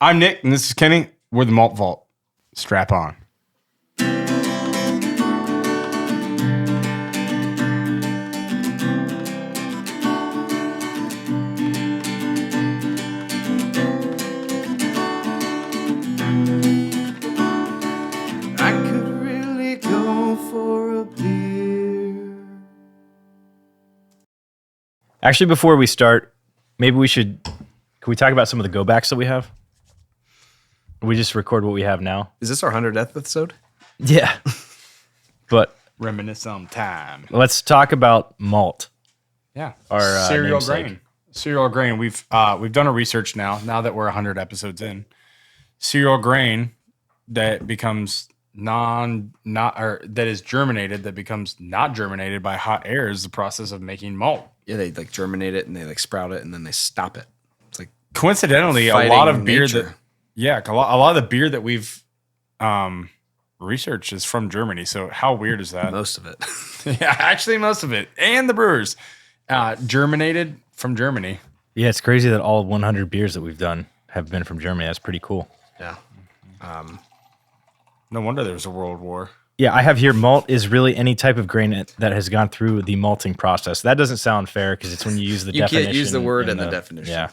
I'm Nick, and this is Kenny. We're the Malt Vault. Strap on. Actually, before we start, maybe can we talk about some of the go backs that we have? We just record what we have now. Is this our 100th episode? Yeah. But Reminiscent time. let's talk about malt. Yeah. Our cereal namesake. grain. Cereal grain. We've done a research now that we're 100 episodes in. Cereal grain that becomes that is germinated, that becomes not germinated by hot air is the process of making malt. Yeah, they like germinate it and they like sprout it and then they stop it. It's like Coincidentally, a fighting lot of beer nature. a lot of the beer that we've researched is from Germany. So how weird is that? most of it. Yeah, actually most of it. And the brewers germinated from Germany. Yeah, it's crazy that all 100 beers that we've done have been from Germany. That's pretty cool. Yeah. No wonder there was a world war. Yeah, I have here malt is really any type of grain that has gone through the malting process. That doesn't sound fair because it's when you use the You definition. can't use the word and the definition. Yeah.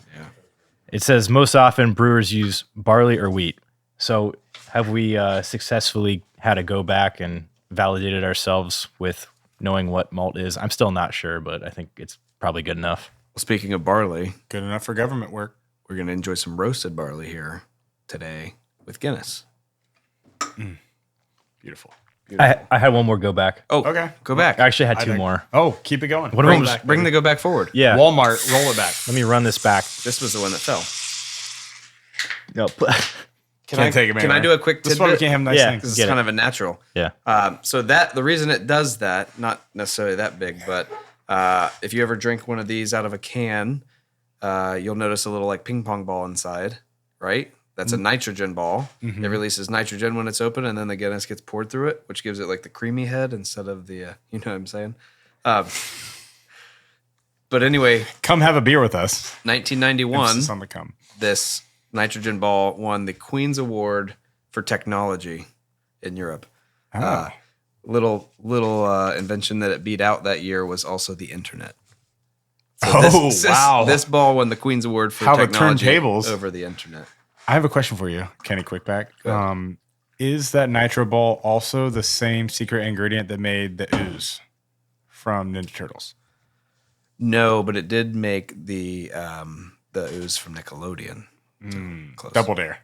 It says most often brewers use barley or wheat. So have we successfully had to go back and validated ourselves with knowing what malt is? I'm still not sure, but I think it's probably good enough. Well, speaking of barley, Good enough for government work. we're going to enjoy some roasted barley here today with Guinness. Beautiful. I had one more go back. Oh, Okay. Go back. I actually had two more. Oh, keep it going. What do we- Bring the go back forward. Yeah. Walmart, roll it back. Let me run this back. This was the one that fell. No, Can't take it, man. Can I do a quick This is why we tidbit? can't have nice Yeah. things. This is Get kind it. of a natural. yeah. So the reason it does that, not necessarily that big, but if you ever drink one of these out of a can, you'll notice a little like ping pong ball inside, right? That's a nitrogen ball. It releases nitrogen when it's open, and then the Guinness gets poured through it, which gives it like the creamy head instead of the, you know what I'm saying? But anyway, Come have a beer with us. 1991, Emphasis on the come. this nitrogen ball won the Queen's Award for technology in Europe. Little invention that it beat out that year was also the internet. So wow. This ball won the Queen's Award for How it turned technology tables. over the internet. I have a question for you, Kenny Quickback. Is that Nitro Ball also the same secret ingredient that made the ooze from Ninja Turtles? No, but it did make the ooze from Nickelodeon. Close. Double Dare.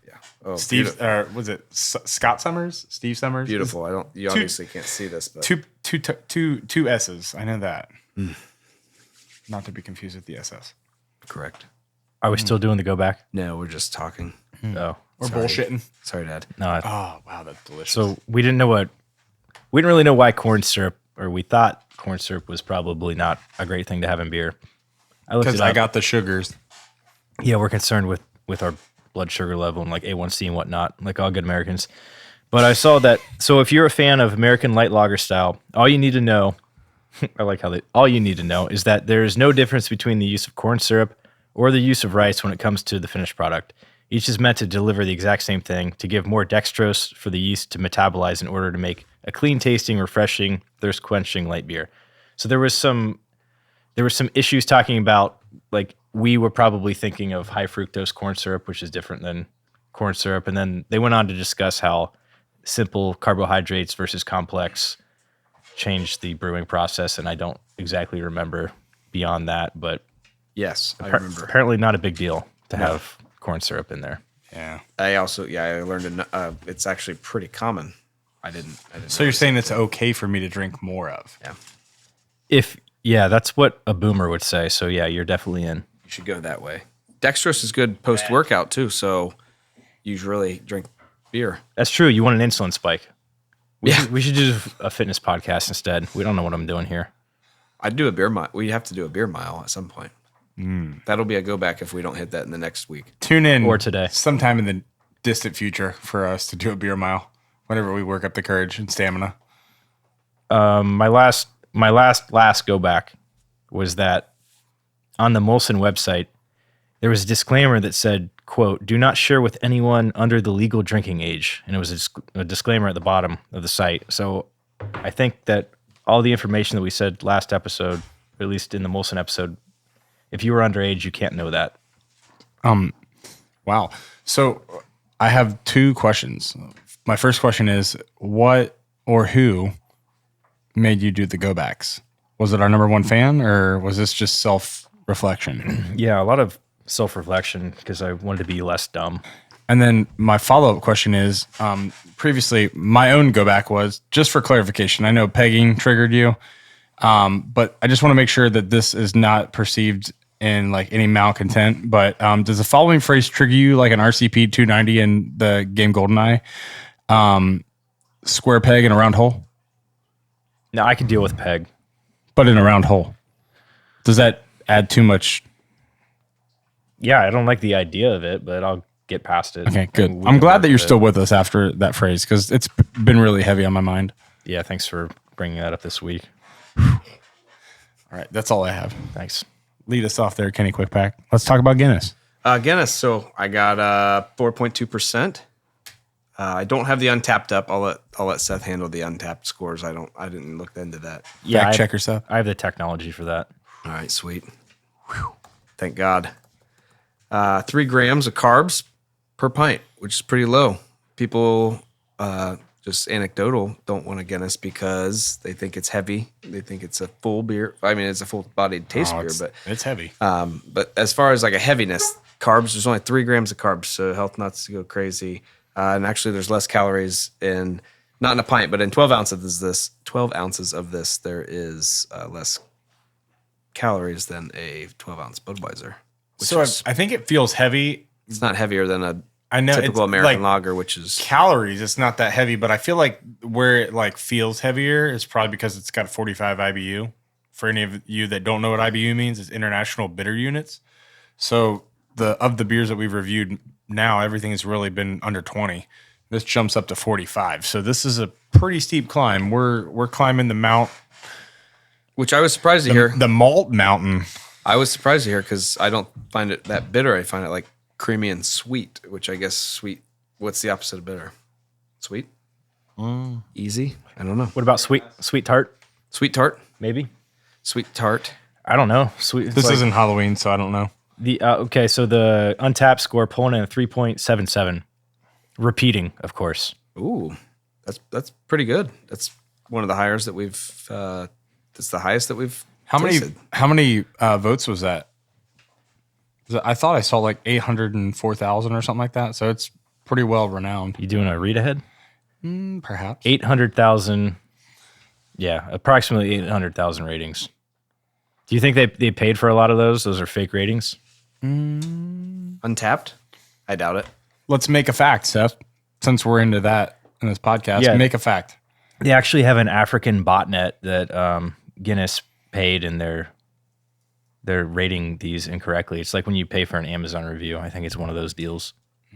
Yeah. Oh, Steve, was it Scott Summers? Steve Summers? beautiful. You obviously can't see this, but Two S's. I know that. Not to be confused with the SS. correct. Are we still doing the go back? No, we're just talking. Oh. Or bullshitting. Sorry, Dad. No. Oh, wow, that's delicious. So we didn't really know why corn syrup, or we thought corn syrup was probably not a great thing to have in beer. I looked Because it I up. got the sugars. Yeah, we're concerned with our blood sugar level and like A1C and whatnot, like all good Americans. But I saw that. So if you're a fan of American light lager style, all you need to know, all you need to know is that there is no difference between the use of corn syrup or the use of rice when it comes to the finished product. Each is meant to deliver the exact same thing, to give more dextrose for the yeast to metabolize in order to make a clean tasting, refreshing, thirst quenching light beer. So there was some issues talking about, like, we were probably thinking of high fructose corn syrup, which is different than corn syrup. And then they went on to discuss how simple carbohydrates versus complex changed the brewing process. And I don't exactly remember beyond that, but Yes, I remember. apparently not a big deal to have corn syrup in there. I learned it's actually pretty common. I didn't So you're saying it's okay for me to drink more of? Yeah. That's what a boomer would say. So yeah, you're definitely in. You should go that way. Dextrose is good post-workout too, so you should really drink beer. That's true. You want an insulin spike. Yeah. We should do a fitness podcast instead. We don't know what I'm doing here. I'd do a beer mile. We have to do a beer mile at some point. That'll be a go back if we don't hit that in the next week. Tune in Or today. sometime in the distant future for us to do a beer mile whenever we work up the courage and stamina. My last go back was that on the Molson website, there was a disclaimer that said quote, do not share with anyone under the legal drinking age. And it was a disclaimer at the bottom of the site. So I think that all the information that we said last episode, or at least in the Molson episode, if you were underage, you can't know that. Wow. So I have two questions. My first question is, what or who made you do the go backs? Was it our number one fan, or was this just self-reflection? Yeah, a lot of self-reflection because I wanted to be less dumb. And then my follow-up question is, previously, my own go back was, just for clarification, I know pegging triggered you, but I just want to make sure that this is not perceived in like any malcontent. But does the following phrase trigger you like an RCP 290 in the game GoldenEye? Square peg in a round hole? No, I can deal with peg. But in a round hole. Does that add too much? Yeah, I don't like the idea of it, but I'll get past it. Okay, good. I'm glad that you're still with us after that phrase, because it's been really heavy on my mind. Yeah, thanks for bringing that up this week. All right, that's all I have. Thanks. Lead us off there, Kenny Quickpack. Let's talk about Guinness. Guinness. So I got 4.2%. I don't have the Untapped up. I'll let Seth handle the Untapped scores. I didn't look into that. Yeah, Fact checker stuff. I have the technology for that. All right, sweet. Whew. Thank God. 3 grams of carbs per pint, which is pretty low. People, just anecdotal, don't want a Guinness because they think it's heavy. They think it's a full beer. I mean, it's a full-bodied taste beer, but it's heavy. but as far as like a heaviness, carbs, there's only 3 grams of carbs, so health nuts go crazy. And actually, there's less calories not in a pint, but in 12 ounces of this, there is less calories than a 12-ounce Budweiser. So I think it feels heavy. It's not heavier than a It's typical American like lager, which is calories. It's not that heavy, but I feel like where it like feels heavier is probably because it's got 45 IBU. For any of you that don't know what IBU means, it's international bitter units. So of the beers that we've reviewed now, everything has really been under 20. This jumps up to 45. So this is a pretty steep climb. We're climbing the mount, which I was surprised to hear. the malt mountain. I was surprised to hear because I don't find it that bitter. I find it like creamy and sweet, which I guess sweet. What's the opposite of bitter? Sweet? Easy? I don't know. What about sweet tart? Sweet tart? Maybe. Sweet tart. I don't know. Sweet. This isn't Halloween, so I don't know. Okay, so the Untapped score pulling in a 3.77. Repeating, of course. Ooh, that's pretty good. That's one of the highest that we've. That's the highest that we've. How tasted. many votes was that? I thought I saw like 804,000 or something like that. So it's pretty well renowned. You doing a read ahead? Perhaps 800,000. Yeah, approximately 800,000 ratings. Do you think they paid for a lot of those? Those are fake ratings. Untapped? I doubt it. Let's make a fact, Seth. Since we're into that in this podcast, Yeah. make a fact. They actually have an African botnet that Guinness paid, and they're rating these incorrectly. It's like when you pay for an Amazon review. I think it's one of those deals.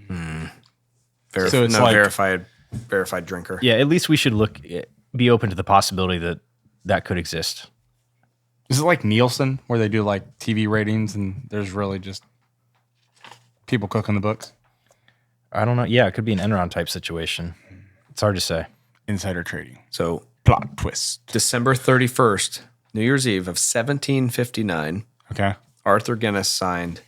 So it's like- verified drinker. Yeah, at least we should be open to the possibility that could exist. Is it like Nielsen, where they do like TV ratings and there's really just people cooking the books? I don't know. Yeah, it could be an Enron type situation. It's hard to say. Insider trading. So Plot twist. December 31st, New Year's Eve of 1759, Okay. Arthur Guinness signed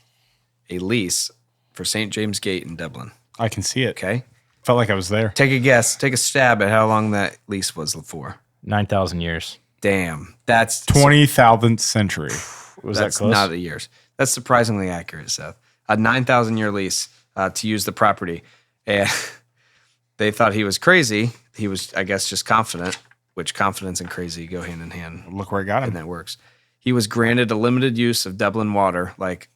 a lease for St. James Gate in Dublin. I can see it. Okay. Felt like I was there. Take a guess. Take a stab at how long that lease was for. 9,000 years. Damn. That's 20,000th century. Was that's that close? not the years. That's surprisingly accurate, Seth. A 9,000-year lease to use the property. And they thought he was crazy. He was, I guess, just confident, which confidence and crazy go hand in hand. Look where I got him. And that works. He was granted a limited use of Dublin water, like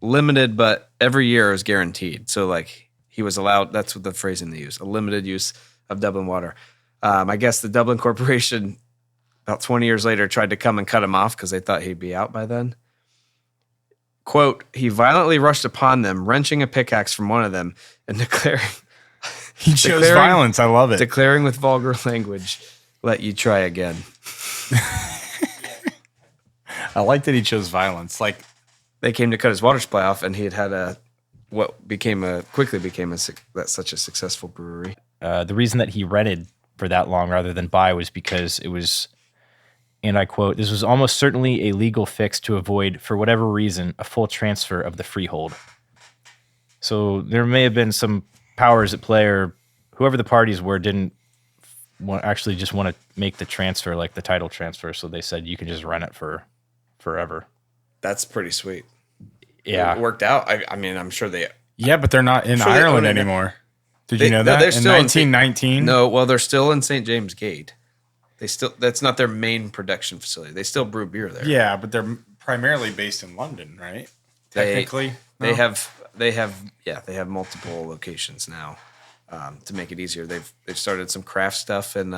limited, but every year is guaranteed. So like he was allowed, that's what the phrasing they use, a limited use of Dublin water. I guess the Dublin Corporation about 20 years later tried to come and cut him off because they thought he'd be out by then. Quote, he violently rushed upon them, wrenching a pickaxe from one of them and declaring... He chose violence. I love it. Declaring with vulgar language, let you try again. I like that he chose violence. Like they came to cut his water supply off, and he had a what quickly became such a successful brewery. The reason that he rented for that long rather than buy was because it was, and I quote, "This was almost certainly a legal fix to avoid, for whatever reason, a full transfer of the freehold." So there may have been some powers at play, or whoever the parties were didn't actually just want to make the transfer, like the title transfer. So they said you can just rent it for forever. That's pretty sweet. Yeah. It worked out. I mean, I'm sure they. Yeah, but they're not in Sure they Ireland own it. anymore. Did you know that? They're In still in 1919? No, well, they're still in St. James Gate. That's not their main production facility. They still brew beer there. Yeah, but they're primarily based in London, right? Technically, They have multiple locations now to make it easier. They've started some craft stuff in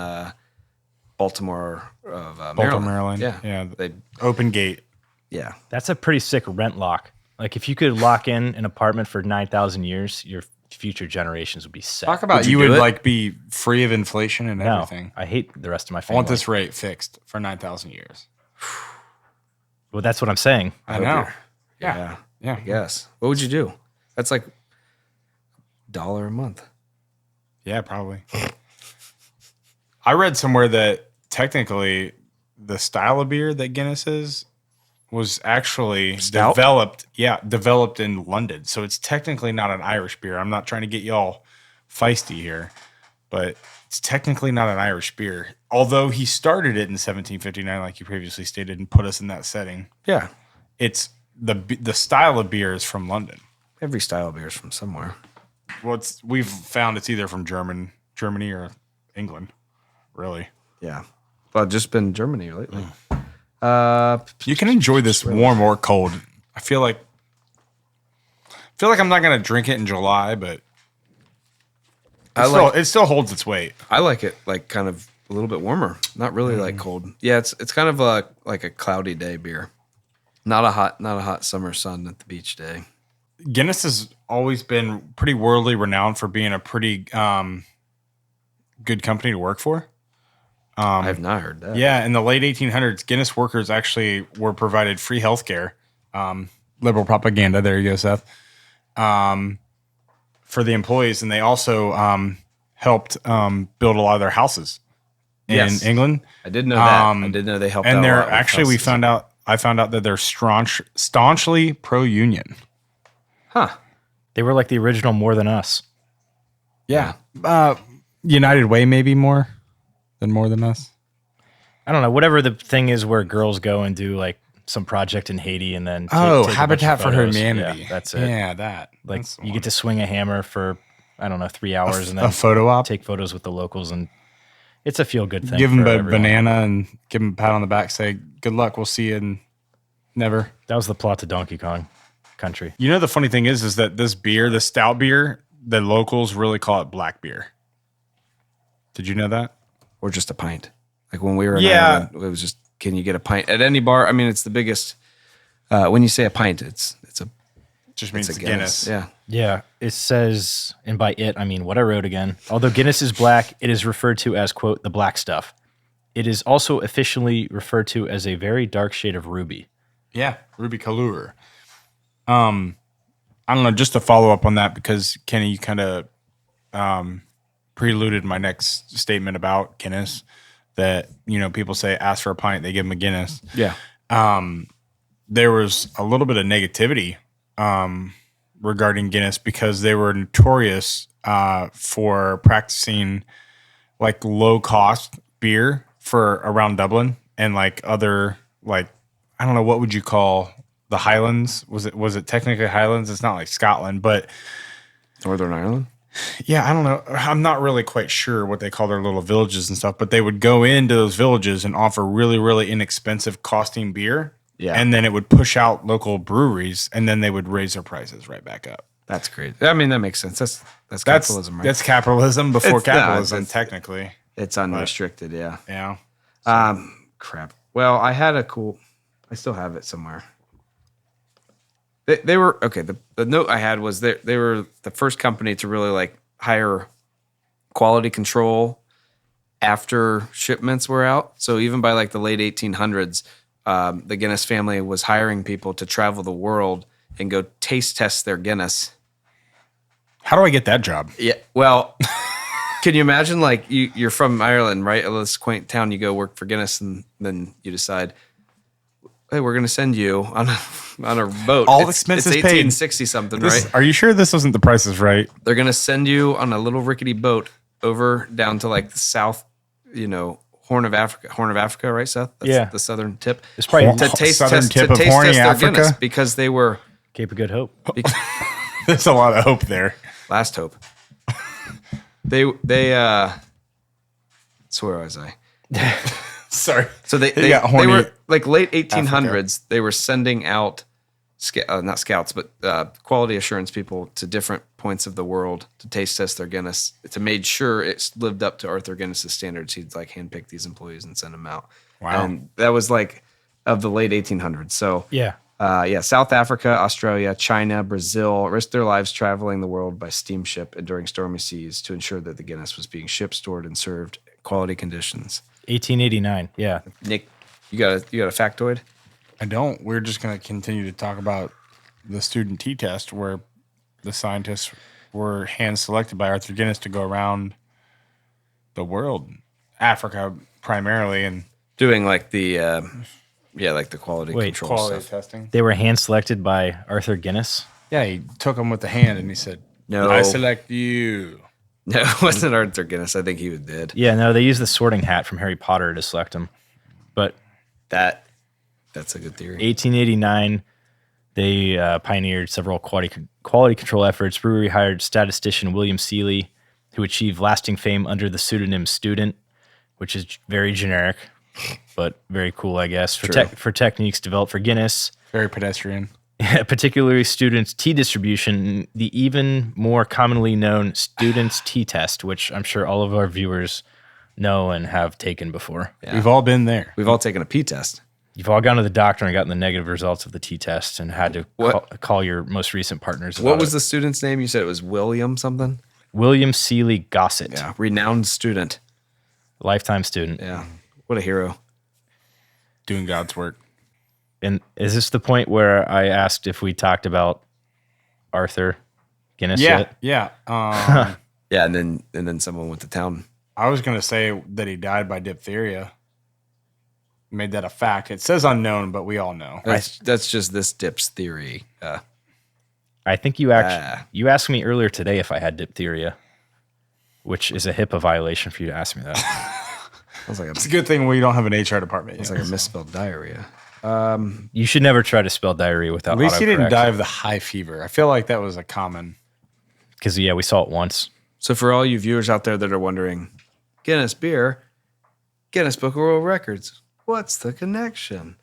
Baltimore, Maryland. Yeah. They Open gate. yeah. That's a pretty sick rent lock. Like if you could lock in an apartment for 9,000 years, your future generations would be set. Talk about Would you you do would it? like be free of inflation and No, everything. I hate the rest of my I family. want this rate fixed for 9,000 years. Well, that's what I'm saying. I know. Yeah. Yeah. I guess. What would you do? That's like $1 a month. Yeah, probably. I read somewhere that technically the style of beer that Guinness is was actually Stout? developed in London. So it's technically not an Irish beer. I'm not trying to get y'all feisty here, but it's technically not an Irish beer. Although he started it in 1759, like you previously stated, and put us in that setting. Yeah. It's the style of beer is from London. Every style of beer is from somewhere. Well, we've found it's either from Germany or England, really. Yeah. Well, just been Germany lately. You can enjoy this warm or cold. I feel like I'm not gonna drink it in July, but it still holds its weight. I like it like kind of a little bit warmer, not really like cold. Yeah, it's kind of like a cloudy day beer, not a hot summer sun at the beach day. Guinness has always been pretty worldly renowned for being a pretty good company to work for. I have not heard that. Yeah, in the late 1800s, Guinness workers actually were provided free health care. Liberal propaganda. There you go, Seth. For the employees, and they also helped build a lot of their houses in England. I did know that. I did know they helped. And out a they're lot with actually houses. I found out that they're staunchly pro-union. Huh. They were like the original More Than Us. Yeah. United Way maybe more than us. I don't know. Whatever the thing is where girls go and do like some project in Haiti and then take a bunch of Habitat for photos. Humanity. Yeah, that's it. Yeah, that. Like That's the you one. get to swing a hammer for, I don't know, 3 hours and a then photo op. take photos with the locals. And it's a feel good thing. Give them for a everyone. banana and give them a pat on the back. Say, good luck. We'll see you in never. That was the plot to Donkey Kong Country. You know, the funny thing is that this beer, the stout beer, the locals really call it black beer. Did you know that? Or just a pint. Like when we were in Yeah. Ireland, it was just, can you get a pint at any bar? I mean, it's the biggest. When you say a pint, it's a Just means it's a Guinness. Yeah. Yeah, it says, and by it, I mean what I wrote again. Although Guinness is black, it is referred to as, quote, the black stuff. It is also officially referred to as a very dark shade of ruby. Yeah, Ruby Kalur. I don't know, just to follow up on that, because Kenny, you kind of preluded my next statement about Guinness, that, you know, people say ask for a pint, they give them a Guinness. Yeah. There was a little bit of negativity regarding Guinness because they were notorious for practicing like low cost beer for around Dublin and like other, like, I don't know, what would you call the Highlands? Was it technically Highlands? It's not like Scotland, but Northern Ireland. yeah, I don't know. I'm not really quite sure what they call their little villages and stuff, but they would go into those villages and offer really, really inexpensive costing beer. Yeah. And then it would push out local breweries, and then they would raise their prices right back up. That's great. I mean, that makes sense. That's capitalism, right? That's capitalism before It's capitalism, it's- technically. It's unrestricted. Yeah. Yeah. Crap. Well, I still have it somewhere. They were okay. The note I had was they were the first company to really like hire quality control after shipments were out. So even by like the late 1800s, the Guinness family was hiring people to travel the world and go taste test their Guinness How do I get that job? Yeah. Well, can you imagine like you're from Ireland, right? This quaint town, you go work for Guinness, and then you decide, hey, we're going to send you on a boat. All expenses it's paid. 1860 something, right? Are you sure this isn't The Price is Right? They're going to send you on a little rickety boat over down to like the south, Horn of Africa, right, Seth? That's the southern tip. It's probably to taste southern test, tip to of taste horny test their Africa? Guinness because they were Cape of Good Hope. There's a lot of hope there. last hope. They so where was I? Sorry. So they got horny were like late 1800s. They were sending out not scouts, but quality assurance people to different points of the world to taste test their Guinness to make sure it's lived up to Arthur Guinness's standards. He'd like handpick these employees and send them out. Wow. And that was like of the late 1800s. So Yeah. South Africa, Australia, China, Brazil risked their lives traveling the world by steamship and during stormy seas to ensure that the Guinness was being shipped, stored, and served in quality conditions. 1889. Yeah. Nick, you got a factoid? I don't. We're just going to continue to talk about the student T-test where the scientists were hand-selected by Arthur Guinness to go around the world, Africa primarily, and Doing like the like the quality control quality stuff. testing. They were hand selected by Arthur Guinness. Yeah, he took them with the hand and he said, No. I select you. No, it wasn't Arthur Guinness. I think he did. Yeah, no, they used the sorting hat from Harry Potter to select him. But That's a good theory. 1889, they pioneered several quality control efforts. Brewery hired statistician William Seeley, who achieved lasting fame under the pseudonym Student, which is very generic, but very cool, I guess, for techniques developed for Guinness. Very pedestrian. Particularly Student's tea distribution, the even more commonly known Student's tea test, which I'm sure all of our viewers know and have taken before. Yeah. We've all been there. We've all taken a P test. You've all gone to the doctor and gotten the negative results of the tea test and had to call your most recent partners about What was it. the student's name? You said it was William something? William Seeley Gossett. Yeah. Renowned student. Lifetime student. Yeah. What a hero. Doing God's work. And is this the point where I asked if we talked about Arthur Guinness yet? Yeah. Yeah, and then someone went to town. I was going to say that he died by diphtheria. Made that a fact. It says unknown, but we all know. That's just this dip's theory. I think you you asked me earlier today if I had diphtheria, which is a HIPAA violation for you to ask me that. It's a good thing we don't have an HR department. It's like a misspelled diarrhea. You should never try to spell diarrhea without At least he didn't autocorrect. die of the high fever. I feel like that was a common. Because, yeah, we saw it once. So for all you viewers out there that are wondering, Guinness beer, Guinness Book of World Records, what's the connection?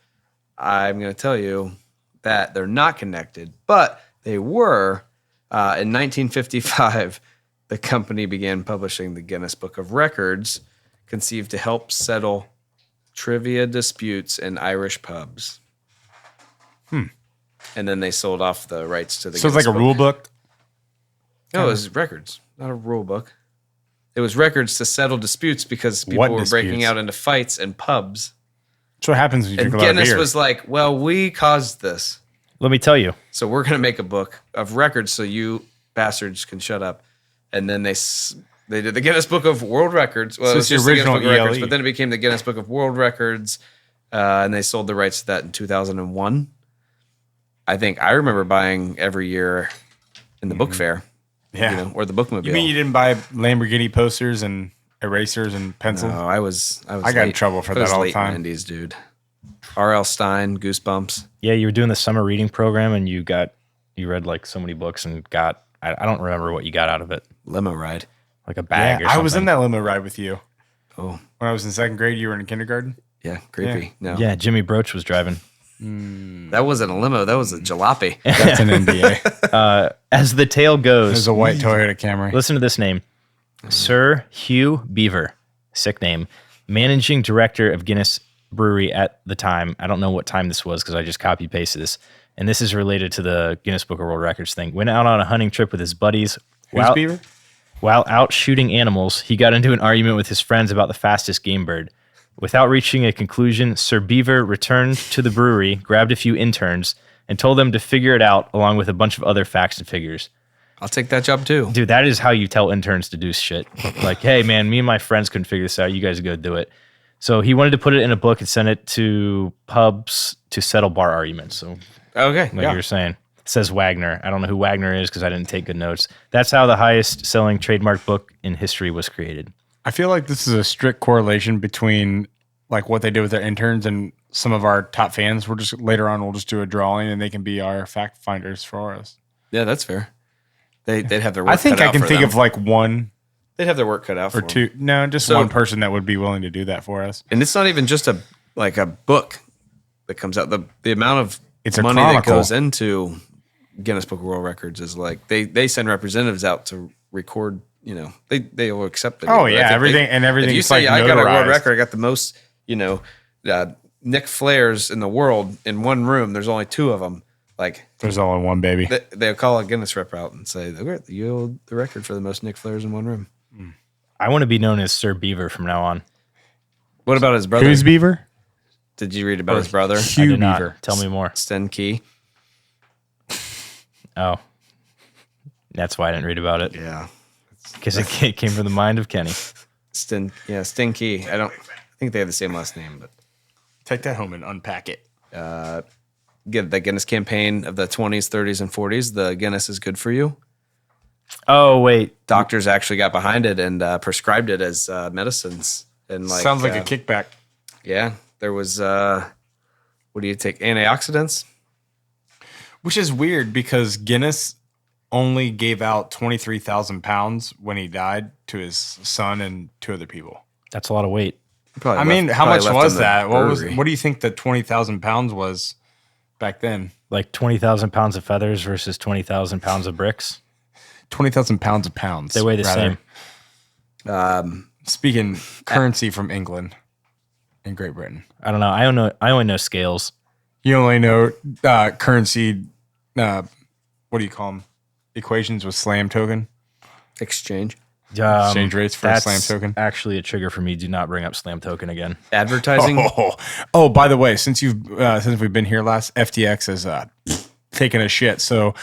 I'm going to tell you that they're not connected, but they were. In 1955, the company began publishing the Guinness Book of Records, conceived to help settle trivia disputes in Irish pubs. And then they sold off the rights to the So it's Guinness like a book. rule book. No, it was records, not a rule book. It was records to settle disputes because people What were breaking disputes? out into fights in pubs. That's what happens when you And drink a lot of Guinness beer. was like, well, we caused this. Let me tell you. So we're going to make a book of records so you bastards can shut up. And then they did the Guinness Book of World Records. Well, So it was it's the just the Guinness original Book of Records, ELE. but then it became the Guinness Book of World Records. And they sold the rights to that in 2001. I think I remember buying every year in the book fair. Yeah. Or the bookmobile. You mean you didn't buy Lamborghini posters and erasers and pencils? No, I was. I got in late. trouble for I that was all the late time. 90s, dude. R.L. Stein, Goosebumps. Yeah, you were doing the summer reading program and you read like so many books and got, I don't remember what you got out of it. Limo ride. Like a bag or I something. was in that limo ride with you. Oh, When I was in second grade, you were in kindergarten. yeah, creepy. No, Yeah, Jimmy Broach was driving. that wasn't a limo. That was a jalopy. That's an NBA. As the tale goes, There's a white Toyota Camry. listen to this name. Sir Hugh Beaver, sick name, managing director of Guinness Brewery at the time. I don't know what time this was because I just copy pasted this. And this is related to the Guinness Book of World Records thing. Went out on a hunting trip with his buddies. Who's Beaver? While out shooting animals, he got into an argument with his friends about the fastest game bird. Without reaching a conclusion, Sir Beaver returned to the brewery, grabbed a few interns, and told them to figure it out along with a bunch of other facts and figures. I'll take that job too. Dude, that is how you tell interns to do shit. Like, hey, man, me and my friends couldn't figure this out. You guys go do it. So he wanted to put it in a book and send it to pubs to settle bar arguments. So, Okay. like you were saying, it says Wagner. I don't know who Wagner is because I didn't take good notes. That's how the highest selling trademark book in history was created. I feel like this is a strict correlation between like what they did with their interns and some of our top fans. We'll just later on we'll just do a drawing and they can be our fact finders for us. Yeah, that's fair. They'd have their work I think cut I out can for think them. of like one They'd have their work cut out or for two. them. No, just So- one person that would be willing to do that for us. And it's not even just a book that comes out. The amount of It's a money chronicle. that goes into Guinness Book of World Records is like they send representatives out to record. You know, they will accept it. Oh, But I yeah, think everything- and everything If you is, say like, I got a world notarized. record, I got the most. Nick Flairs in the world in one room. There's only two of them. Like There's only one baby. they'll call a Guinness rep out and say, "You hold the record for the most Nick Flairs in one room." I want to be known as Sir Beaver from now on. What about his brother? Who's Beaver? Did you read about his brother? I Hugh did not. Beaver. Tell me more. Sten Key. Oh, that's why I didn't read about it. Yeah. Because it came from the mind of Kenny. Sten Key. I think they have the same last name, but Take that home and unpack it. get the Guinness campaign of the 20s, 30s, and 40s. The Guinness is good for you. Oh, wait. Doctors actually got behind it and prescribed it as medicines. And Sounds like a kickback. Yeah, there was. What do you take? Antioxidants. Which is weird because Guinness only gave out 23,000 pounds when he died to his son and two other people. That's a lot of weight. I mean, how much was that? What do you think the 20,000 pounds was back then? Like 20,000 pounds of feathers versus 20,000 pounds of bricks. 20,000 pounds of pounds. They weigh the same. Speaking currency from England and Great Britain. I don't know. I only know scales. You only know currency, what do you call them? Equations with slam token? Exchange. Exchange rates for a That's slam token? actually a trigger for me. Do not bring up slam token again. Advertising. Oh, by the way, since we've been here last, FTX has taken a shit. So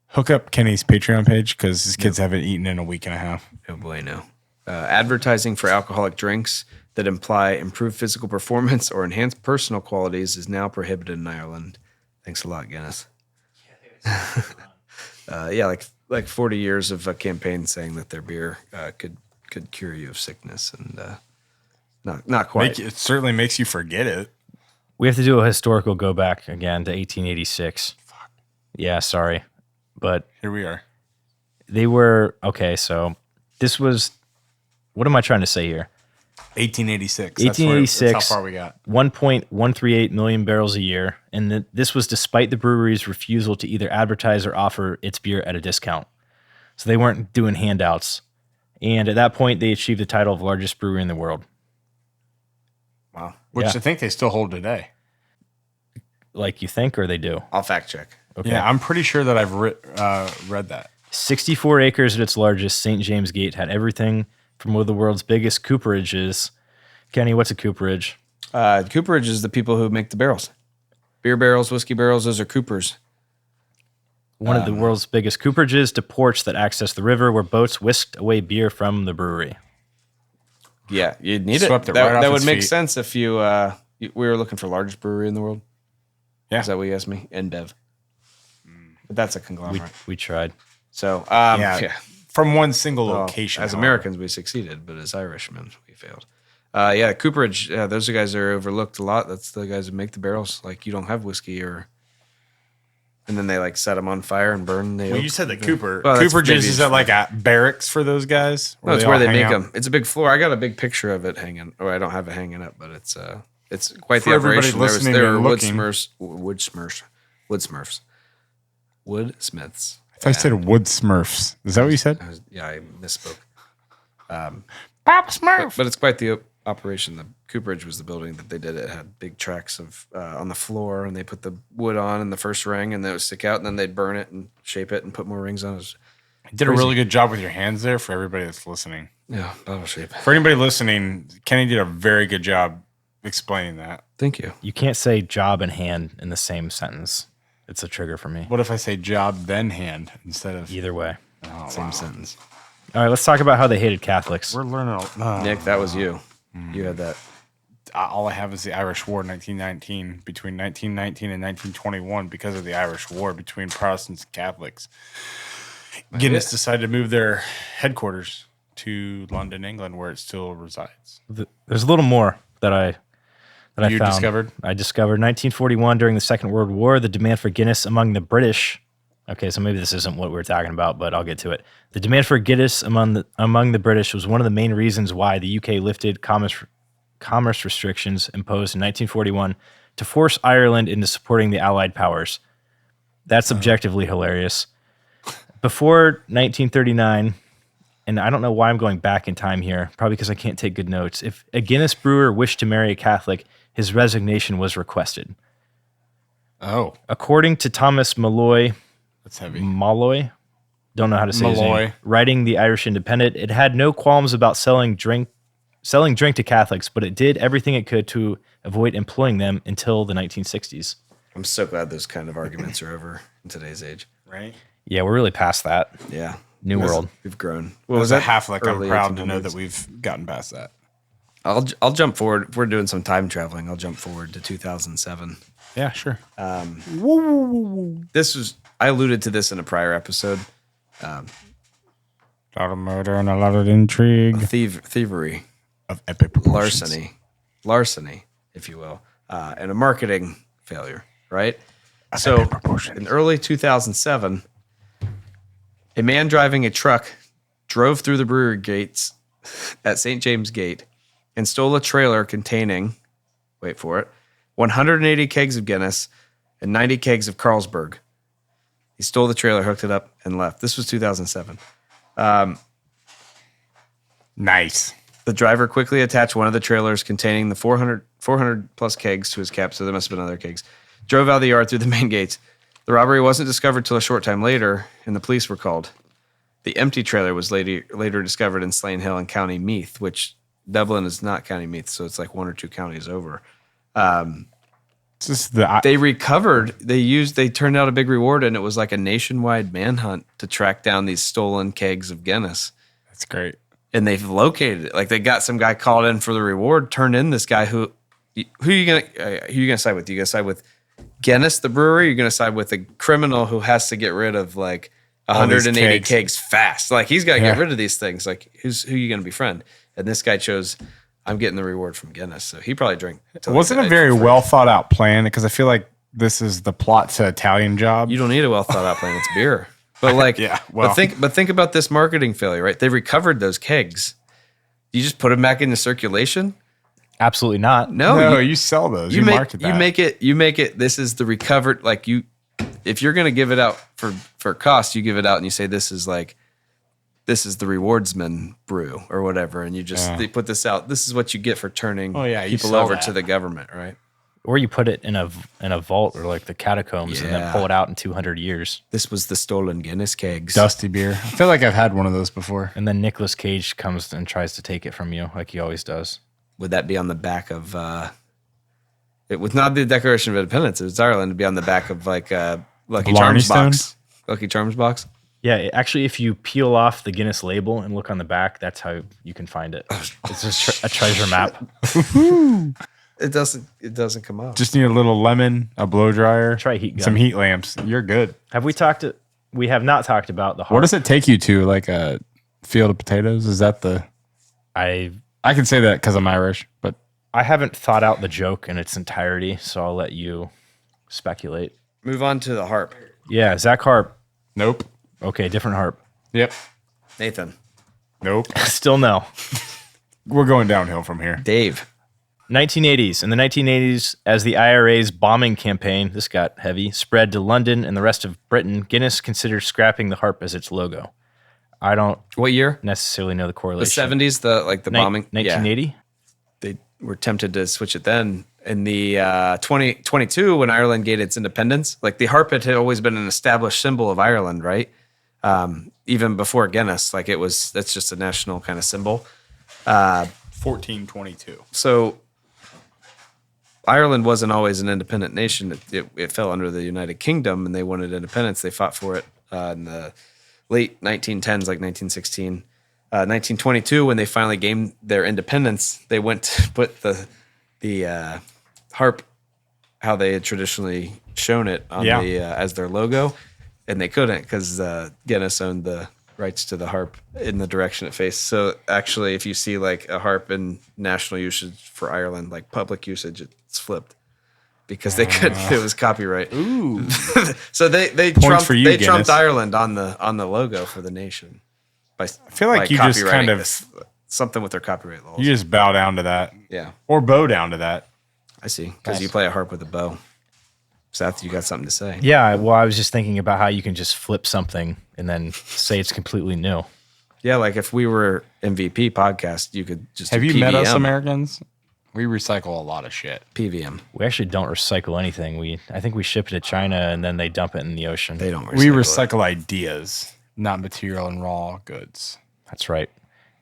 hook up Kenny's Patreon page because his kids haven't eaten in a week and a half. Oh boy, no. Advertising for alcoholic drinks that imply improved physical performance or enhanced personal qualities is now prohibited in Ireland. Thanks a lot, Guinness. Like 40 years of a campaign saying that their beer could cure you of sickness, and not quite. It certainly makes you forget it. We have to do a historical go back again to 1886. Fuck. Yeah, sorry. But Here we are. they were, okay, so this was, what am I trying to say here? 1886. 1886. That's how far we got. 1.138 million barrels a year. And this was despite the brewery's refusal to either advertise or offer its beer at a discount. So they weren't doing handouts. And at that point, they achieved the title of largest brewery in the world. Wow. Which Yeah. I think they still hold today. Like you think, or they do? I'll fact check. Okay. Yeah, I'm pretty sure that I've read that. 64 acres at its largest, St. James Gate had everything from one of the world's biggest cooperages. Kenny, what's a cooperage? Cooperage is the people who make the barrels. Beer barrels, whiskey barrels, those are coopers. One of the world's biggest cooperages to ports that access the river where boats whisked away beer from the brewery. Yeah, you'd need Swept it. it right That off would its make feet. sense if we were looking for largest brewery in the world. Yeah. Is that what you asked me? InBev. But that's a We, conglomerate. we tried. So, Yeah. From one single Well, location. as however. Americans, we succeeded, but as Irishmen, we failed. Yeah, cooperage. Those are guys that are overlooked a lot. That's the guys who make the barrels. Like you don't have whiskey, and then they like set them on fire and burn. Well, you said the Cooper. Well, that's Cooperages, maybe- is that like a barracks for those guys? No, it's where all they hang make out? them. It's a big floor. I got a big picture of it hanging, or I don't have it hanging up, but it's quite For the everybody operation. listening There were and looking. woodsmiths. I thought you said Wood Smurfs. Is that what you said? I misspoke. Papa Smurf. But it's quite the operation. The cooperage was the building that they did. It had big tracks of on the floor, and they put the wood on in the first ring, and then it would stick out, and then they'd burn it and shape it and put more rings on it. You did a really good job with your hands there for everybody that's listening. Yeah, bottle shape. For anybody listening, Kenny did a very good job explaining that. Thank you. You can't say job and hand in the same sentence. It's a trigger for me. What if I say job then hand instead of Either way. Same sentence. All right, let's talk about how they hated Catholics. We're learning. Nick, that was you. You had that. All I have is the Irish War, 1919, between 1919 and 1921, because of the Irish War between Protestants and Catholics. Guinness decided to move their headquarters to London, England, where it still resides. There's a little more that I You found. discovered? I discovered 1941 during the Second World War, the demand for Guinness among the British. Okay, so maybe this isn't what we're talking about, but I'll get to it. The demand for Guinness among the British was one of the main reasons why the UK lifted commerce restrictions imposed in 1941 to force Ireland into supporting the Allied powers. That's objectively hilarious. Before 1939, and I don't know why I'm going back in time here, probably because I can't take good notes. If a Guinness brewer wished to marry a Catholic, his resignation was requested. Oh, According to Thomas Malloy, that's heavy. Malloy, don't know how to say his Malloy. name, writing the Irish Independent, it had no qualms about selling drink to Catholics, but it did everything it could to avoid employing them until the 1960s. I'm so glad those kind of arguments are over in today's age. Right? Yeah, we're really past that. Yeah. New world. We've grown. Well, as a half, I'm Early proud to know 1800s. that we've gotten past that. I'll jump forward. If we're doing some time traveling, I'll jump forward to 2007. Yeah, sure. I alluded to this in a prior episode. A lot of murder and a lot of intrigue. Thievery, Of epic proportions. larceny, if you will, and a marketing failure, right? Of So epic proportions. in early 2007, a man driving a truck drove through the brewery gates at St. James Gate and stole a trailer containing, wait for it, 180 kegs of Guinness and 90 kegs of Carlsberg. He stole the trailer, hooked it up, and left. This was 2007. Nice. The driver quickly attached one of the trailers containing the 400 plus kegs to his cab, so there must have been other kegs. Drove out of the yard through the main gates. The robbery wasn't discovered till a short time later, and the police were called. The empty trailer was later discovered in Slane Hill in County Meath, which Dublin is not County Meath, so it's like 1 or 2 counties over. It's just the They recovered. They turned out a big reward, and it was like a nationwide manhunt to track down these stolen kegs of Guinness. That's great. And they've located it. Like they got some guy called in for the reward, turned in this guy who you gonna side with? You gonna side with Guinness, the brewery? You're gonna side with a criminal who has to get rid of like All these 180 kegs. kegs fast. Like he's got to Yeah. get rid of these things. Like who you gonna befriend? And this guy chose, I'm getting the reward from Guinness. So he probably drank. It wasn't a very well thought out plan because I feel like this is the plot to Italian Job. You don't need a well thought out plan. It's beer. But like, Yeah, well. but think about this marketing failure, right? They recovered those kegs. You just put them back into circulation. Absolutely not. No, you sell those. You market that. You make it. This is the recovered. Like if you're gonna give it out for cost, you give it out and you say this is the rewardsman brew or whatever, and you just they put this out. This is what you get for turning you people sell over that. to the government, right? Or you put it in a vault or like the catacombs and then Yeah. pull it out in 200 years. This was the stolen Guinness kegs. Dusty beer. I feel like I've had one of those before. And then Nicolas Cage comes and tries to take it from you like he always does. Would that be on the back of? It was not the Declaration of Independence. It was Ireland. It'd be on the back of like Lucky Blarney Charms Stone? box. Lucky Charms box. Yeah, actually, if you peel off the Guinness label and look on the back, that's how you can find it. It's a treasure map. It doesn't come out. Just need a little lemon, a blow dryer, Try a heat gun. some heat lamps. You're good. We have not talked about the Where harp. does it take you to? Like a field of potatoes? Is that the? I I can say that because I'm Irish, but haven't thought out the joke in its entirety, so I'll let you speculate. Move on to the harp. Yeah, Zach Harp. nope. Okay, different harp. Yep. Nathan. Nope. Still no. We're going downhill from here. Dave. 1980s. In the 1980s, as the IRA's bombing campaign, this got heavy, spread to London and the rest of Britain, Guinness considered scrapping the harp as its logo. I don't What year? necessarily know the The correlation. 70s. The bombing. 1980? Yeah. They were tempted to switch it then. In the 2022, when Ireland gained its independence, like the harp had always been an established symbol of Ireland, right? Even before Guinness, like that's just a national kind of symbol. 1422. So Ireland wasn't always an independent nation. It fell under the United Kingdom, and they wanted independence. They fought for it in the late 1910s, like 1916. 1922, when they finally gained their independence, they went to put the harp, how they had traditionally shown it, on as their logo, and they couldn't because Guinness owned the rights to the harp in the direction it faced. So actually, if you see like a harp in national usage for Ireland, like public usage, it's flipped because they couldn't. It was copyright. Ooh. So they trumped Ireland on the logo for the nation. I feel like you just kind of something with their copyright laws. You just bow down to that, yeah, or bow down to that. I see, because you play a harp with a bow. Seth, you got something to say? Yeah, well, I was just thinking about how you can just flip something and then say it's completely new. Yeah, like if we were MVP podcast, you could just have do you PVM. met us Americans? We recycle a lot of shit. PVM. We actually don't recycle anything. I think we ship it to China and then they dump it in the ocean. They don't. We recycle ideas, not material and raw goods. That's right.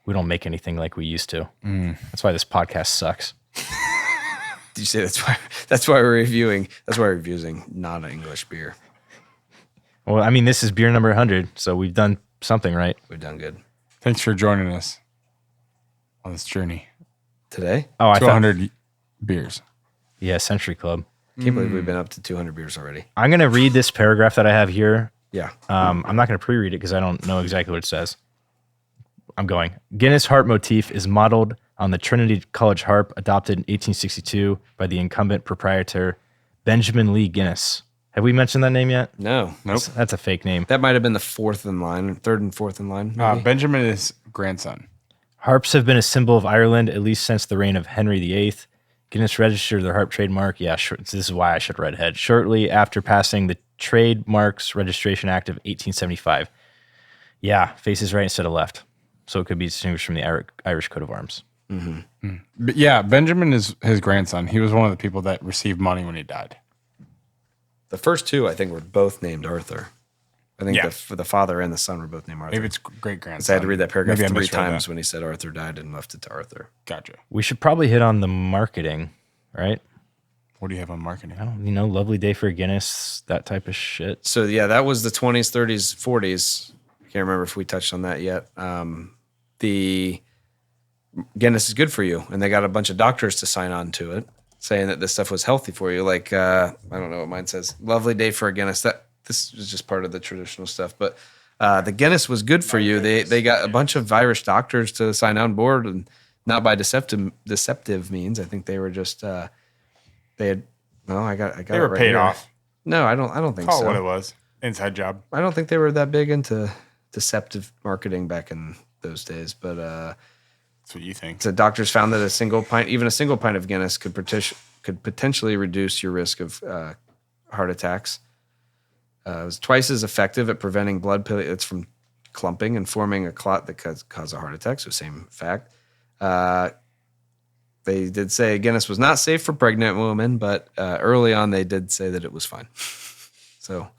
We don't make anything like we used to. That's why this podcast sucks. Did you say that's why we're reviewing? That's why we're reviewing non-English beer. Well, I mean, this is beer number 100, so we've done something right. We've done good Thanks for joining us on this journey today. Oh, I to thought 100 beers. Yeah, Century Club. Can't believe we've been up to 200 beers already. I'm going to read this paragraph that I have here. Yeah. I'm not going to pre-read it because I don't know exactly what it says. I'm going. Guinness harp motif is modeled on the Trinity College harp adopted in 1862 by the incumbent proprietor Benjamin Lee Guinness. Have we mentioned that name yet? No. Nope. That's a fake name. That might have been the third and fourth in line. Maybe? Benjamin is grandson. Harps have been a symbol of Ireland at least since the reign of Henry VIII. Guinness registered their harp trademark. Yeah, sure. This is why I should read ahead. Shortly after passing the Trademarks Registration Act of 1875. Yeah, faces right instead of left. So it could be distinguished from the Irish coat of arms. Mm-hmm. But yeah, Benjamin is his grandson. He was one of the people that received money when he died. The first two, I think, were both named Arthur. I think the father and the son were both named Arthur. Maybe it's great grandson. So I had to read that paragraph Maybe I 3 misread times that. when he said Arthur died and left it to Arthur. Gotcha. We should probably hit on the marketing, right? What do you have on marketing? I don't, lovely day for Guinness, that type of shit. So yeah, that was the 20s, 30s, 40s. I can't remember if we touched on that yet. The Guinness is good for you, and they got a bunch of doctors to sign on to it, saying that this stuff was healthy for you. Like I don't know what mine says. Lovely day for a Guinness. This is just part of the traditional stuff, but the Guinness was good for you. They got a bunch of Irish doctors to sign on board, and not by deceptive means. I think they were just they had. No, I got. They were it right paid here. off. No, I don't think Call so. it what it was. Inside job. I don't think they were that big into deceptive marketing back in those days, but That's what you think. so doctors found that even a single pint of Guinness could potentially reduce your risk of heart attacks. It was twice as effective at preventing blood platelets from clumping and forming a clot that cause a heart attack. So same fact. They did say Guinness was not safe for pregnant women, but early on they did say that it was fine. So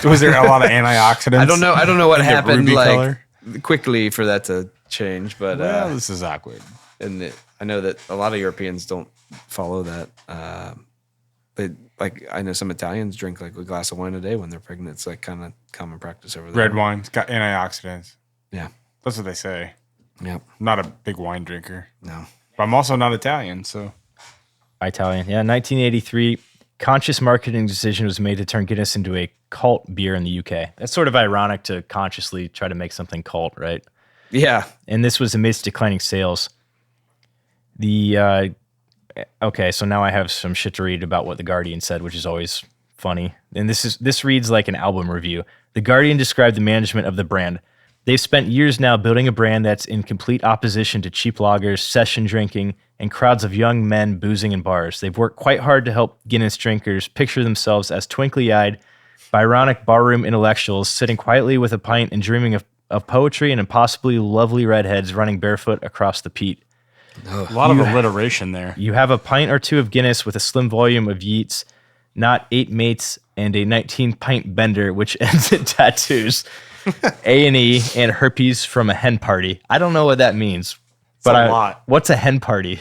Was there a lot of antioxidants? I don't know what in the happened ruby like color? quickly for that to change, but Well, this is awkward. I know that a lot of Europeans don't follow that. I know some Italians drink like a glass of wine a day when they're pregnant. It's like kind of common practice over there. Red wine's got antioxidants. Yeah. That's what they say. Yep. I'm not a big wine drinker. No. But I'm also not Italian, so. Italian. Yeah, 1983, conscious marketing decision was made to turn Guinness into a cult beer in the UK. That's sort of ironic to consciously try to make something cult, right? Yeah. And this was amidst declining sales. Okay, so now I have some shit to read about what The Guardian said, which is always funny. And this reads like an album review. The Guardian described the management of the brand. They've spent years now building a brand that's in complete opposition to cheap lagers, session drinking, and crowds of young men boozing in bars. They've worked quite hard to help Guinness drinkers picture themselves as twinkly-eyed, Byronic barroom intellectuals sitting quietly with a pint and dreaming of poetry and impossibly lovely redheads running barefoot across the peat. A lot of alliteration there. You have a pint or two of Guinness with a slim volume of yeats, not 8 mates, and a 19-pint bender, which ends in tattoos, A&E, and herpes from a hen party. I don't know what that means. But a lot. What's a hen party?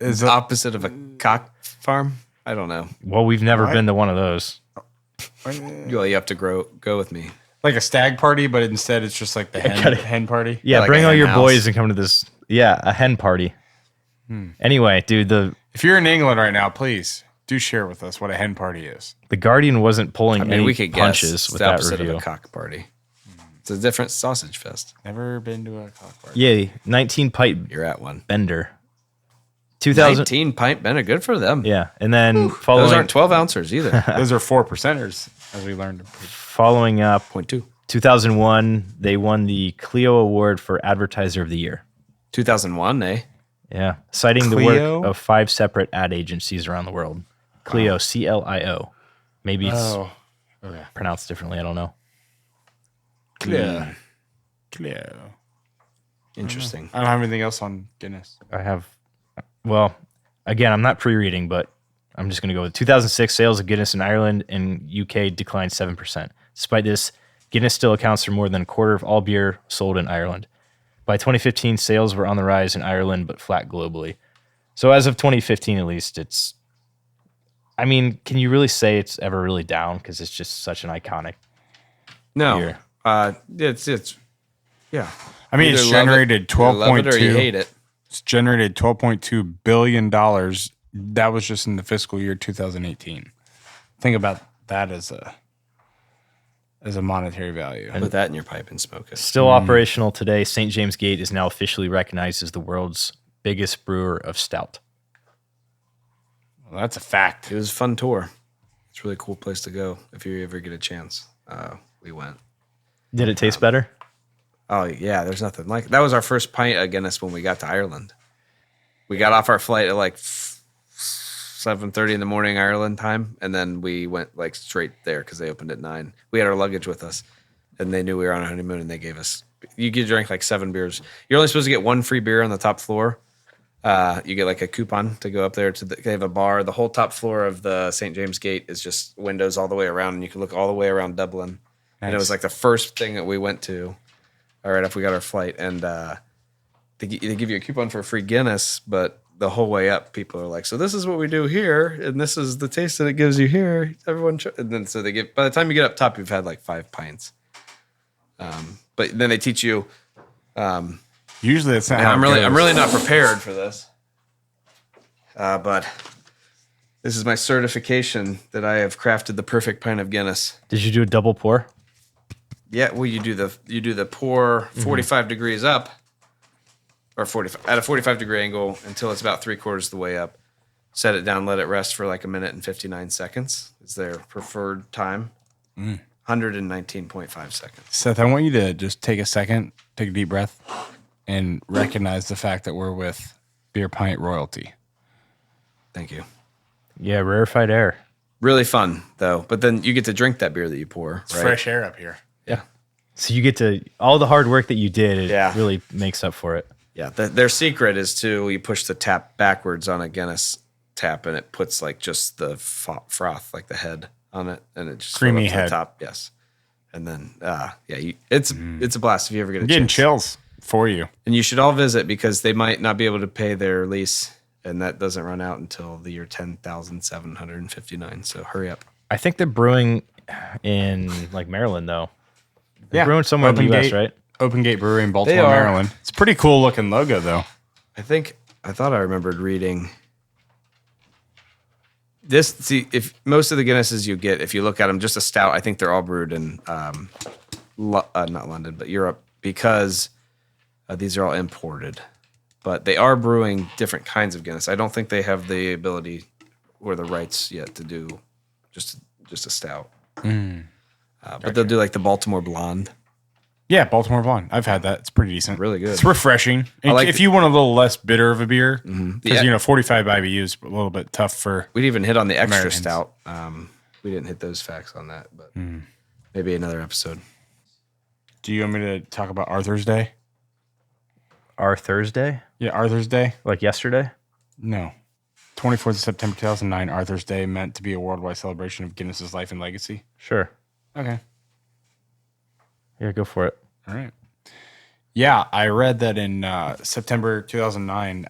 Is The it, opposite of a cock farm? I don't know. Well, we've never What? been to one of those. Well, you have to go with me. like a stag party, but instead it's just like the hen party? Yeah, like bring a all hen your house. boys and come to this. Yeah, a hen party. Anyway, dude, the If you're in England right now, please do share with us what a hen party is. Guardian wasn't pulling I mean, any we could punches guess with the that opposite review. of a cock party. It's a different sausage fest. Never been to a cock party. Yay, 19 pint You're at one. bender. 2000. 19 pint bender. Good for them. Yeah, and then Those following aren't 12 ounces either. Those are 4%ers, as we learned. following up 0.2. 2001, they won the Clio Award for Advertiser of the Year. 2001, eh? Yeah, citing the Clio? work of 5 separate ad agencies around the world. Clio, CLIO. Maybe it's Oh, okay. pronounced differently. I don't know. Clear. Clear. Interesting. I don't have anything else on Guinness. I have, well, again, I'm not pre-reading, but I'm just going to go with 2006 sales of Guinness in Ireland and UK declined 7%. Despite this, Guinness still accounts for more than a quarter of all beer sold in Ireland. By 2015, sales were on the rise in Ireland, but flat globally. So as of 2015, at least, it's, I mean, can you really say it's ever really down? Because it's just such an iconic No. beer. It's yeah. I mean, it's Either love it- generated either love it or you 12.2. hate it. It's generated $12.2 billion. That was just in the fiscal year 2018. Think about that as a monetary value. Put that in your pipe and smoke it. Still operational today, St. James Gate is now officially recognized as the world's biggest brewer of stout. Well, that's a fact. It was a fun tour. It's a really cool place to go if you ever get a chance. We went. Did it taste better? Oh yeah, there's nothing like that. Was our first pint of Guinness when we got to Ireland. We got off our flight at like 7:30 in the morning Ireland time, and then we went like straight there because they opened at 9. We had our luggage with us, and they knew we were on a honeymoon, and they gave us. You could drink like 7 beers. You're only supposed to get 1 free beer on the top floor. You get like a coupon to go up there to they have a bar. The whole top floor of the St. James Gate is just windows all the way around, and you can look all the way around Dublin. And it was like the first thing that we went to. All right, after we got our flight, and they give you a coupon for a free Guinness, but the whole way up, people are like, "So this is what we do here, and this is the taste that it gives you here." Everyone, and then so they give. By the time you get up top, you've had like 5 pints. But then they teach you. Usually it's not. And how I'm it really, goes. I'm really not prepared for this. But this is my certification that I have crafted the perfect pint of Guinness. Did you do a double pour? Yeah, well, you do the pour 45 degrees up, or 45 at a 45 degree angle until it's about 3/4 of the way up. Set it down, let it rest for like 1 minute and 59 seconds. Is their preferred time. 119.5 seconds. Seth, I want you to just take a second, take a deep breath, and recognize the fact that we're with Beer Pint royalty. Thank you. Yeah, rarefied air. Really fun though, but then you get to drink that beer that you pour. It's right? fresh air up here. Yeah. So you get to, all the hard work that you did, it Yeah. really makes up for it. Yeah, their secret is to you push the tap backwards on a Guinness tap, and it puts like just the froth, like the head on it, and it just Creamy goes up to head. the top. Yes, and then it's a blast if you ever get a I'm getting chance. chills for you. And you should all visit because they might not be able to pay their lease, and that doesn't run out until the year 10,759. So hurry up. I think they're brewing in like Maryland, though. They're Yeah, brewing somewhere in the Open U.S., Gate. right? Open Gate Brewery in Baltimore, are. Maryland. It's a pretty cool looking logo, though. I thought I remembered reading this. See, if most of the Guinnesses you get, if you look at them, just a stout, I think they're all brewed in not London, but Europe, because these are all imported. But they are brewing different kinds of Guinness. I don't think they have the ability or the rights yet to do just a stout. But they'll do like the Baltimore Blonde. Yeah, Baltimore Blonde. I've had that. It's pretty decent. Really good. It's refreshing. like If you want a little less bitter of a beer, because Yeah. 45 IBU is a little bit tough for. We didn't even hit on the extra Americans. stout. We didn't hit those facts on that, but maybe another episode. Do you want me to talk about Arthur's Day? Our Thursday, Yeah, Arthur's Day. like yesterday. No. 24th of September 2009, Arthur's Day, meant to be a worldwide celebration of Guinness's life and legacy. Sure. Okay. Yeah, go for it. All right. Yeah, I read that in September 2009,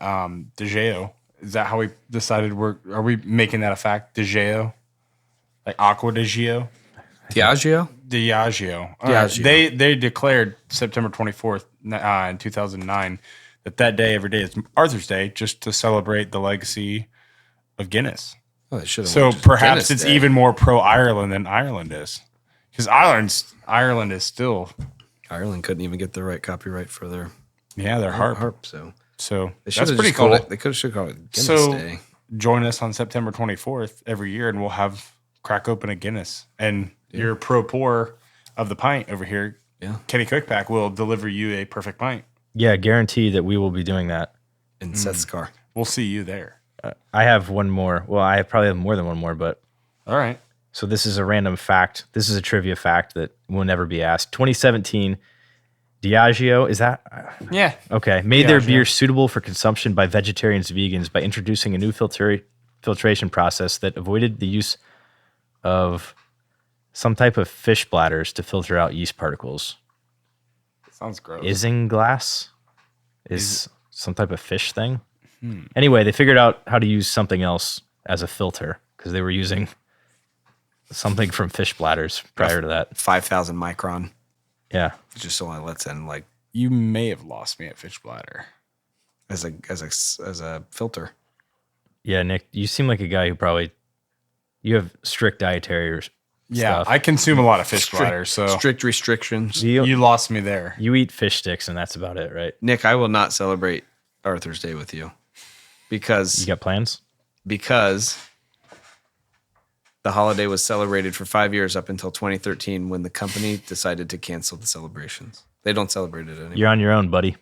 Diageo Is that how we decided are we making that a fact? Diageo? Like Aqua Diageo? Diageo? Diageo. Diageo. They declared September 24th in 2009 that day every day is Arthur's Day, just to celebrate the legacy of Guinness. Oh, they should have. So perhaps Guinness it's Day. even more pro Ireland than Ireland is, because Ireland is still Ireland couldn't even get the right copyright for their their harp. So So they that's should pretty have called cool. it. They could have called it Guinness So Day. join us on September 24th every year, and we'll have crack open a Guinness, and your pro pour of the pint over here, Kenny Cookpack, will deliver you a perfect pint. Yeah, guarantee that we will be doing that. In Seth's car. We'll see you there. I have one more. Well, I probably have more than one more, but All right. so this is a random fact. This is a trivia fact that will never be asked. 2017, Diageo, is that? Yeah. Okay. Made their Diageo. beer suitable for consumption by vegetarians and vegans by introducing a new filtration process that avoided the use of some type of fish bladders to filter out yeast particles. Sounds gross. Isinglass is some type of fish thing. Anyway, they figured out how to use something else as a filter because they were using something from fish bladders prior to that. 5,000 micron. Yeah. It just only lets in like You may have lost me at Fish Bladder. as a filter. Yeah, Nick, you seem like a guy who you have strict dietary Yeah, stuff. I consume a lot of Fish Bladder, so Strict restrictions. you lost me there. You eat fish sticks and that's about it, right? Nick, I will not celebrate Arthur's Day with you because You got plans? the holiday was celebrated for 5 years up until 2013 when the company decided to cancel the celebrations. They don't celebrate it anymore. You're on your own, buddy.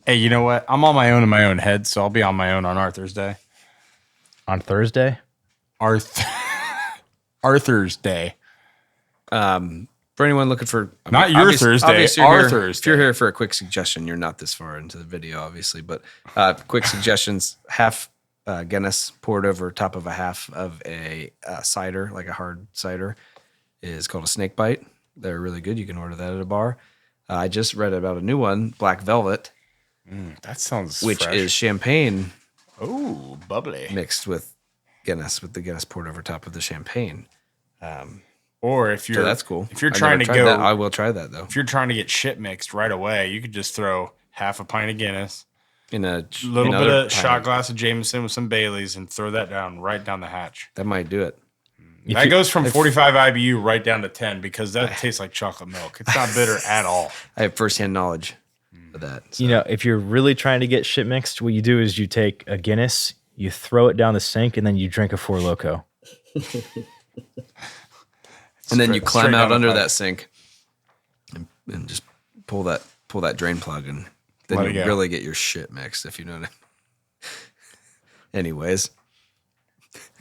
Hey, you know what? I'm on my own in my own head, so I'll be on my own on Arthur's Day. On Thursday? Arthur's Day. For anyone looking for Not your Thursday, obviously our you're here- Thursday. If you're here for a quick suggestion, you're not this far into the video, obviously, but quick suggestions: half Guinness poured over top of a half of a cider, like a hard cider, is called a snake bite. They're really good. You can order that at a bar. I just read about a new one, Black Velvet, That sounds which fresh. is champagne oh bubbly. mixed with Guinness, with the Guinness poured over top of the champagne. Or if you're So that's cool. If you're I've trying never to tried go, that. I will try that though. if you're trying to get shit mixed right away, you could just throw half a pint of Guinness, In a little bit another of pint. shot glass of Jameson with some Baileys, and throw that down right down the hatch. That might do it. That goes from 45 IBU right down to 10 because that tastes like chocolate milk. It's not bitter at all. I have firsthand knowledge of that. So. You know, if you're really trying to get shit mixed, what you do is you take a Guinness, you throw it down the sink, and then you drink a Four Loko. And then you Straight climb down out the under pipe. that sink and just pull that drain plug, and then Let it you go. really get your shit mixed, if you know what I mean. Anyways,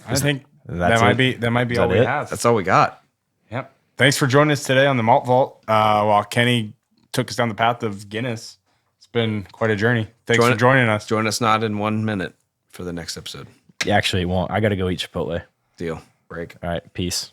I think That's that might be Is all that we it? have. that's all we got. Yep. Thanks for joining us today on the Malt Vault. While Kenny took us down the path of Guinness, it's been quite a journey. Thanks for joining us. Join us not in 1 minute for the next episode. Actually, it won't. I got to go eat Chipotle. Deal. Break. All right. Peace.